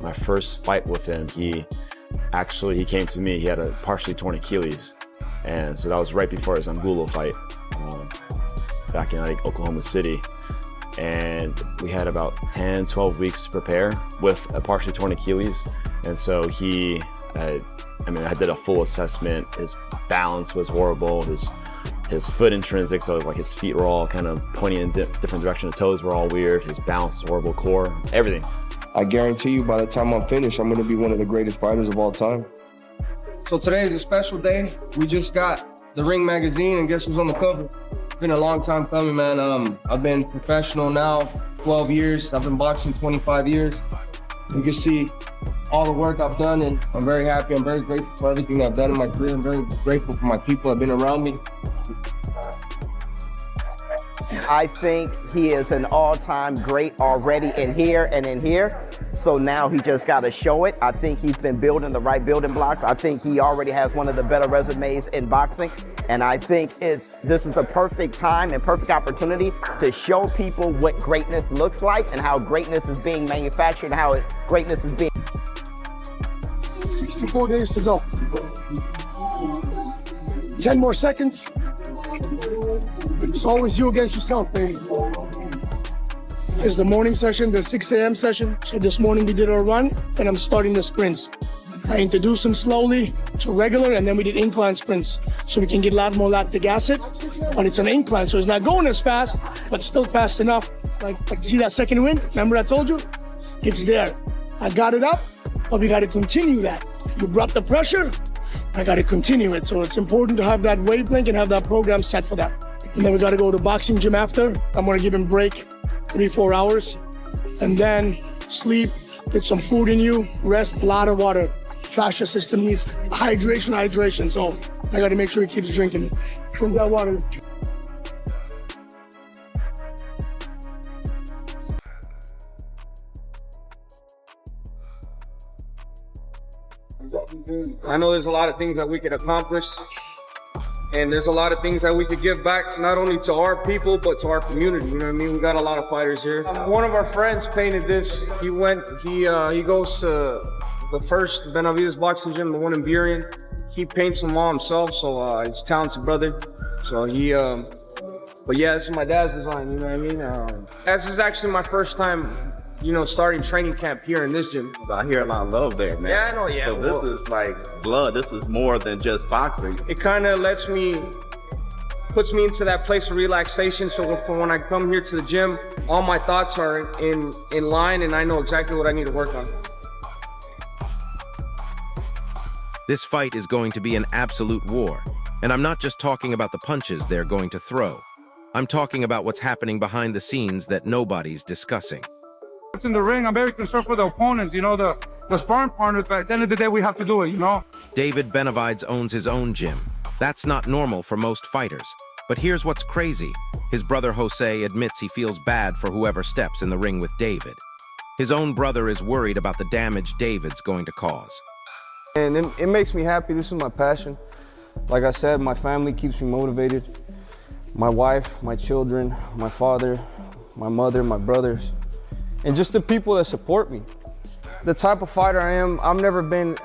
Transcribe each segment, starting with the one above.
my first fight with him, he came to me. He had a partially torn Achilles, and so that was right before his Angulo fight back in like Oklahoma City. And we had about 10, 12 weeks to prepare with a partially torn Achilles. And so I did a full assessment. His balance was horrible. His foot intrinsics, so like his feet were all kind of pointing in different directions. The toes were all weird. His balance was horrible, core, everything. I guarantee you by the time I'm finished, I'm gonna be one of the greatest fighters of all time. So today is a special day. We just got the Ring magazine, and guess who's on the cover? It's been a long time coming, man. I've been professional now 12 years. I've been boxing 25 years. You can see all the work I've done, and I'm very happy. I'm very grateful for everything I've done in my career. I'm very grateful for my people that have been around me. I think he is an all-time great already in here and in here. So now he just got to show it. I think he's been building the right building blocks. I think he already has one of the better resumes in boxing. And I think this is the perfect time and perfect opportunity to show people what greatness looks like and how greatness is being manufactured and how greatness is being. 64 days to go. 10 more seconds. It's always you against yourself, baby. It's the morning session, the 6 a.m. session. So this morning we did our run, and I'm starting the sprints. I introduced them slowly to regular, and then we did incline sprints, so we can get a lot more lactic acid. But it's an incline, so it's not going as fast, but still fast enough. Like see that second wind? Remember I told you? It's there. I got it up, but we got to continue that. You brought the pressure, I got to continue it. So it's important to have that wavelength and have that program set for that. And then we got to go to boxing gym after. I'm going to give him break 3-4 hours, and then sleep, get some food in you, rest, a lot of water. Fascia system needs hydration. So I got to make sure he keeps drinking. Drink that water. I know there's a lot of things that we could accomplish, and there's a lot of things that we could give back, not only to our people, but to our community, you know what I mean? We got a lot of fighters here. One of our friends painted this. He goes to the first Benavidez boxing gym, the one in Burien. He paints them all himself, so he's a talented brother. So but yeah, this is my dad's design, you know what I mean? This is actually my first time, starting training camp here in this gym. I hear a lot of love there, man. Yeah, I know, yeah. So this is like blood. This is more than just boxing. It kind of puts me into that place of relaxation. So when I come here to the gym, all my thoughts are in line, and I know exactly what I need to work on. This fight is going to be an absolute war. And I'm not just talking about the punches they're going to throw. I'm talking about what's happening behind the scenes that nobody's discussing. In the ring, I'm very concerned for the opponents, the sparring partners, but at the end of the day, we have to do it, David Benavidez owns his own gym. That's not normal for most fighters. But here's what's crazy. His brother Jose admits he feels bad for whoever steps in the ring with David. His own brother is worried about the damage David's going to cause. And it makes me happy. This is my passion. Like I said, my family keeps me motivated. My wife, my children, my father, my mother, my brothers, and just the people that support me. The type of fighter I am, I've never been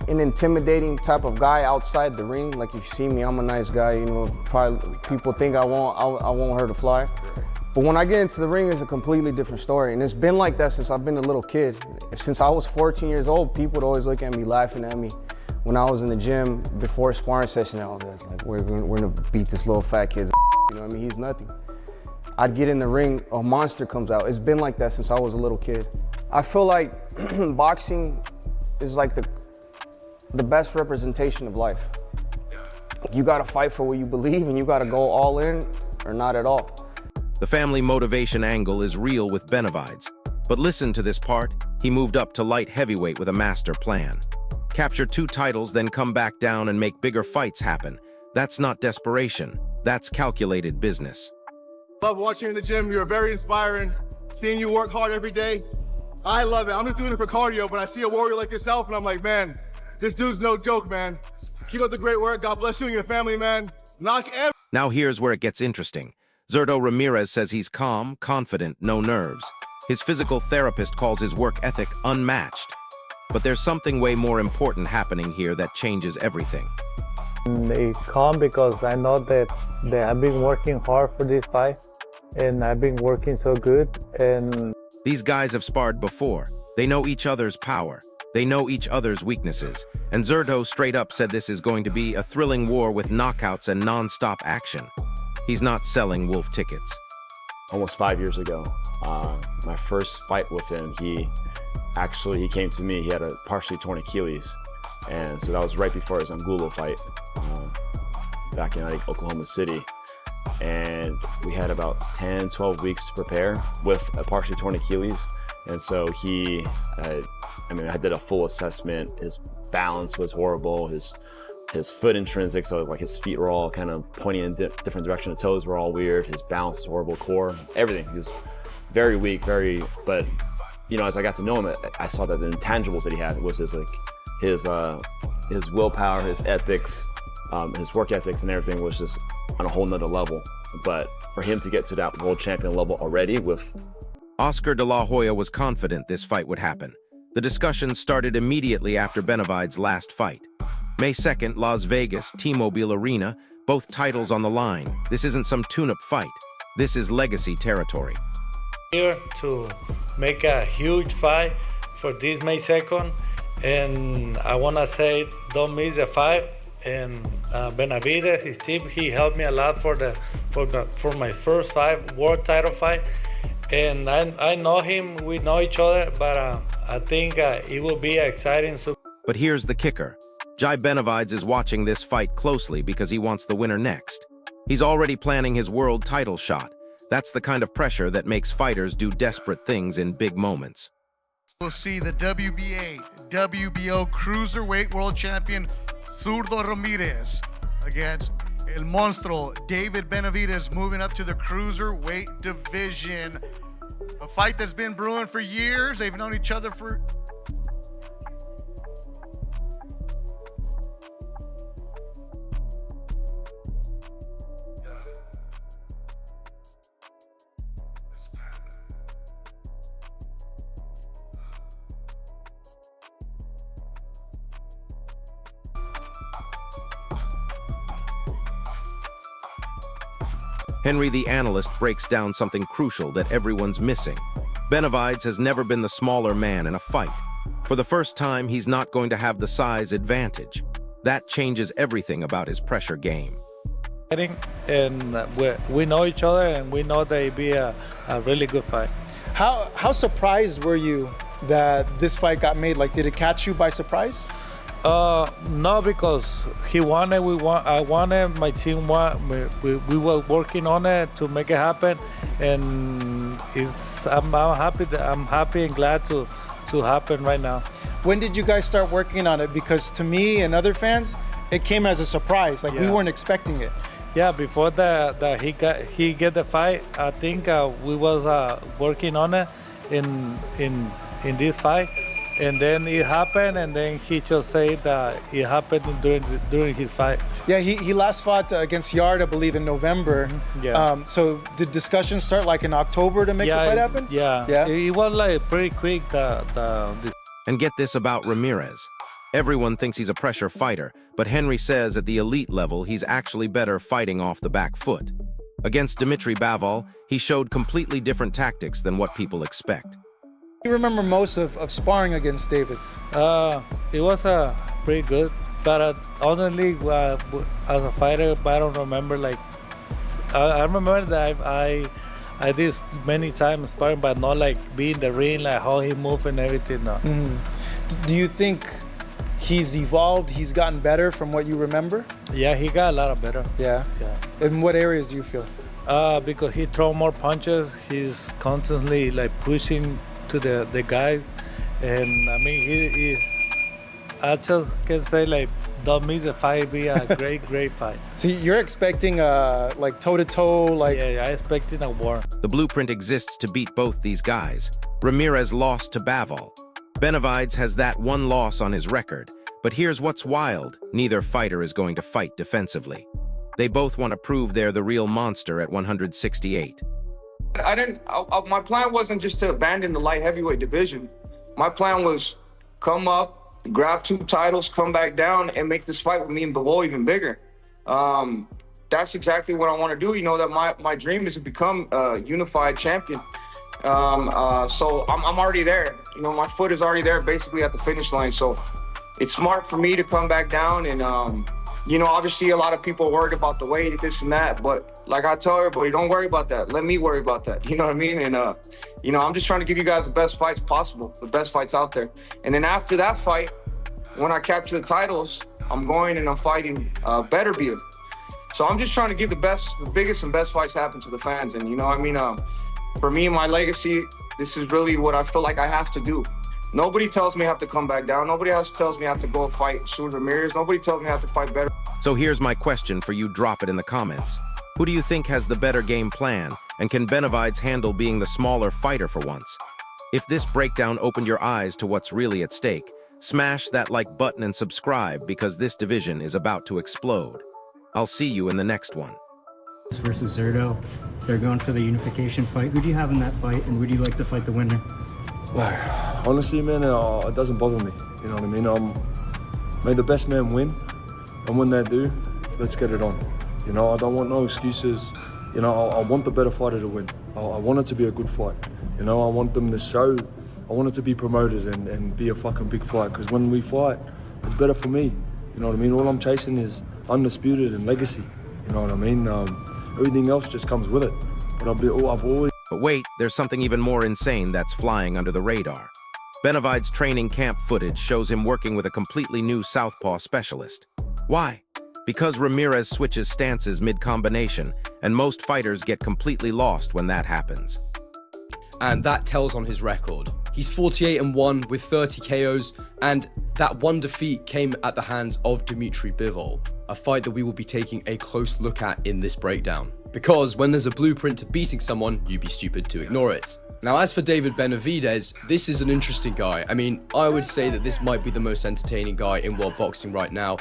an intimidating type of guy outside the ring. Like if you see me, I'm a nice guy, probably people think I won't hurt a fly. But when I get into the ring, it's a completely different story. And it's been like that since I've been a little kid. Since I was 14 years old, people would always look at me, laughing at me. When I was in the gym, before a sparring session, all this, like, we're gonna beat this little fat kid. You know what I mean? He's nothing. I'd get in the ring, a monster comes out. It's been like that since I was a little kid. I feel like boxing is like the best representation of life. You gotta fight for what you believe, and you gotta go all in or not at all. The family motivation angle is real with Benavidez. But listen to this part. He moved up to light heavyweight with a master plan. Capture 2 titles, then come back down and make bigger fights happen. That's not desperation. That's calculated business. Love watching you in the gym. You're very inspiring. Seeing you work hard every day. I love it. I'm just doing it for cardio, but I see a warrior like yourself, and I'm like, man, this dude's no joke, man. Keep up the great work. God bless you and your family, man. Now here's where it gets interesting. Zurdo Ramirez says he's calm, confident, no nerves. His physical therapist calls his work ethic unmatched. But there's something way more important happening here that changes everything. It calm because I know that I've been working hard for this fight, and I've been working so good. And these guys have sparred before. They know each other's power. They know each other's weaknesses. And Zurdo straight up said this is going to be a thrilling war with knockouts and non-stop action. He's not selling wolf tickets. Almost 5 years ago, my first fight with him, he came to me. He had a partially torn Achilles. And so that was right before his Angulo fight back in Oklahoma City. And we had about 10, 12 weeks to prepare with a partially torn Achilles. And so I did a full assessment. His balance was horrible. His foot intrinsic, so like his feet were all kind of pointing in different directions. The toes were all weird. His balance was horrible, core, everything. He was very weak, but you know, as I got to know him, I saw that the intangibles that he had was his willpower, his ethics, his work ethics and everything was just on a whole nother level. But for him to get to that world champion level already with... Oscar de la Hoya was confident this fight would happen. The discussion started immediately after Benavidez' last fight. May 2nd, Las Vegas, T-Mobile Arena, both titles on the line. This isn't some tune-up fight. This is legacy territory. Here to make a huge fight for this May 2nd, and I want to say don't miss the fight. And Benavidez, his team, he helped me a lot for my first fight, world title fight. And I know him, we know each other, but I think it will be exciting. But here's the kicker. Jai Benavidez is watching this fight closely because he wants the winner next. He's already planning his world title shot. That's the kind of pressure that makes fighters do desperate things in big moments. We'll see the WBA, WBO Cruiserweight World Champion Zurdo Ramirez against El Monstro David Benavidez, moving up to the Cruiserweight division. A fight that's been brewing for years. They've known each other for... Henry the analyst breaks down something crucial that everyone's missing. Benavidez has never been the smaller man in a fight. For the first time, he's not going to have the size advantage. That changes everything about his pressure game. And we know each other, and we know that it'll be a really good fight. How surprised were you that this fight got made? Like, did it catch you by surprise? No, because he wanted, I wanted, my team wanted, we were working on it to make it happen, and I'm happy and glad to happen right now. When did you guys start working on it? Because to me and other fans, it came as a surprise. Like, we weren't expecting it. Yeah, before he get the fight, I think we was working on it in this fight. And then it happened, and then he just said that it happened during his fight. Yeah, he last fought against Yard, I believe, in November. Mm-hmm. Yeah. So did discussions start like in October to make the fight happen? Yeah. It was like pretty quick. And get this about Ramirez. Everyone thinks he's a pressure fighter, but Henry says at the elite level he's actually better fighting off the back foot. Against Dmitry Bivol, he showed completely different tactics than what people expect. You remember most of sparring against David? It was pretty good, but honestly, as a fighter, I don't remember. Like, I remember that I did many times sparring, but not like being in the ring, like how he moved and everything. No. Mm-hmm. Do you think he's evolved? He's gotten better from what you remember? Yeah, he got a lot better. Yeah. In what areas do you feel? Because he throw more punches. He's constantly like pushing to the guys, and I mean, I just can say, like, don't miss the fight, be a great fight. So you're expecting like toe-to-toe, like... Yeah, I'm expecting a war. The blueprint exists to beat both these guys. Ramirez lost to Bivol. Benavidez has that one loss on his record, but here's what's wild. Neither fighter is going to fight defensively. They both want to prove they're the real monster at 168. My plan wasn't just to abandon the light heavyweight division. My plan was come up, grab 2 titles, come back down, and make this fight with me and Bilal even bigger. That's exactly what I want to do. You know, that my dream is to become a unified champion. So I'm already there. You know, my foot is already there, basically at the finish line. So it's smart for me to come back down. And you know, obviously a lot of people are worried about the weight, this and that. But like I tell everybody, don't worry about that. Let me worry about that. You know what I mean? And you know, I'm just trying to give you guys the best fights possible, the best fights out there. And then after that fight, when I capture the titles, I'm going and I'm fighting Benavidez. So I'm just trying to give the biggest and best fights happen to the fans. And you know, I mean, for me and my legacy, this is really what I feel like I have to do. Nobody tells me I have to come back down. Nobody else tells me I have to go and fight Zurdo Ramirez. Nobody tells me I have to fight better. So here's my question for you, drop it in the comments. Who do you think has the better game plan, and can Benavidez handle being the smaller fighter for once? If this breakdown opened your eyes to what's really at stake, smash that like button and subscribe, because this division is about to explode. I'll see you in the next one. Versus Zurdo, they're going for the unification fight. Who do you have in that fight, and would you like to fight the winner? Like, honestly, man, it doesn't bother me. You know what I mean? May the best man win, and when they do, let's get it on. You know, I don't want no excuses. You know, I want the better fighter to win. I want it to be a good fight. You know, I want them to show. I want it to be promoted and be a fucking big fight. Because when we fight, it's better for me. You know what I mean? All I'm chasing is undisputed and legacy. You know what I mean? Everything else just comes with it. But I've always... But wait, there's something even more insane that's flying under the radar. Benavidez' training camp footage shows him working with a completely new southpaw specialist. Why? Because Ramirez switches stances mid-combination, and most fighters get completely lost when that happens. And that tells on his record. He's 48-1 with 30 KOs, and that one defeat came at the hands of Dmitry Bivol, a fight that we will be taking a close look at in this breakdown. Because when there's a blueprint to beating someone, you'd be stupid to ignore it. Now, as for David Benavidez, this is an interesting guy. I mean, I would say that this might be the most entertaining guy in world boxing right now.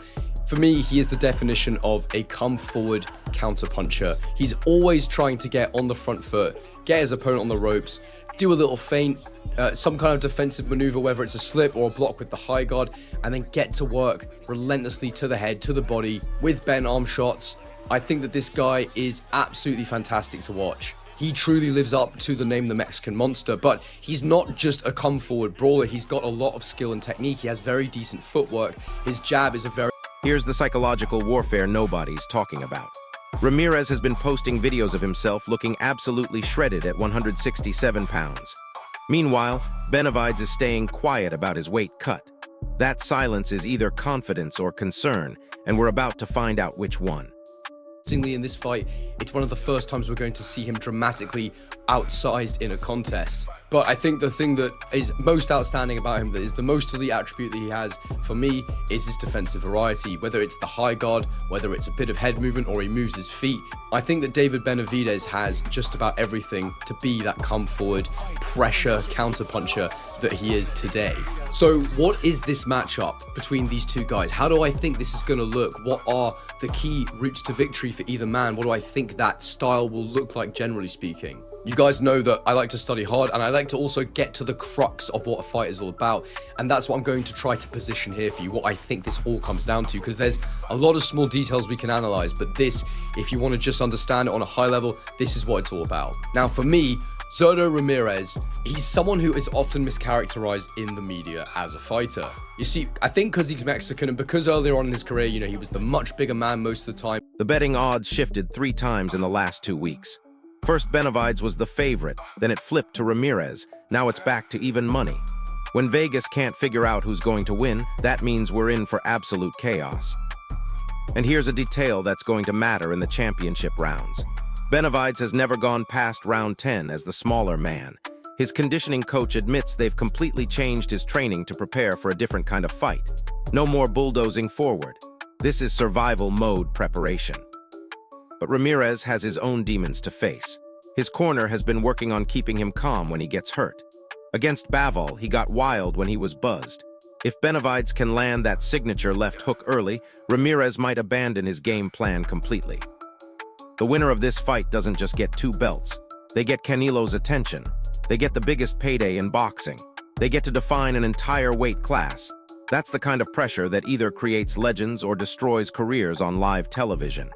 For me, he is the definition of a come-forward counter-puncher. He's always trying to get on the front foot, get his opponent on the ropes, do a little feint, some kind of defensive maneuver, whether it's a slip or a block with the high guard, and then get to work relentlessly to the head, to the body, with bent arm shots. I think that this guy is absolutely fantastic to watch. He truly lives up to the name the Mexican Monster, but he's not just a come-forward brawler. He's got a lot of skill and technique. He has very decent footwork. His jab is a very... Here's the psychological warfare nobody's talking about. Ramirez has been posting videos of himself looking absolutely shredded at 167 pounds. Meanwhile, Benavidez is staying quiet about his weight cut. That silence is either confidence or concern, and we're about to find out which one. In this fight, it's one of the first times we're going to see him dramatically outsized in a contest. But I think the thing that is most outstanding about him, that is the most elite attribute that he has, for me, is his defensive variety. Whether it's the high guard, whether it's a bit of head movement, or he moves his feet. I think that David Benavidez has just about everything to be that come-forward, pressure counter-puncher that he is today. So what is this matchup between these two guys? How do I think this is going to look? What are the key routes to victory for either man? What do I think that style will look like, generally speaking? You guys know that I like to study hard, and I like to also get to the crux of what a fight is all about, and that's what I'm going to try to position here for you, what I think this all comes down to, because there's a lot of small details we can analyze, but this, if you want to just understand it on a high level, this is what it's all about. Now, for me, Zurdo Ramirez, he's someone who is often mischaracterized in the media as a fighter. You see, I think because he's Mexican, and because earlier on in his career, you know, he was the much bigger man most of the time. The betting odds shifted 3 times in the last 2 weeks. First, Benavidez was the favorite, then it flipped to Ramirez, now it's back to even money. When Vegas can't figure out who's going to win, that means we're in for absolute chaos. And here's a detail that's going to matter in the championship rounds. Benavidez has never gone past round 10 as the smaller man. His conditioning coach admits they've completely changed his training to prepare for a different kind of fight. No more bulldozing forward. This is survival mode preparation. But Ramirez has his own demons to face. His corner has been working on keeping him calm when he gets hurt. Against Bivol, he got wild when he was buzzed. If Benavidez can land that signature left hook early, Ramirez might abandon his game plan completely. The winner of this fight doesn't just get 2 belts. They get Canelo's attention. They get the biggest payday in boxing. They get to define an entire weight class. That's the kind of pressure that either creates legends or destroys careers on live television.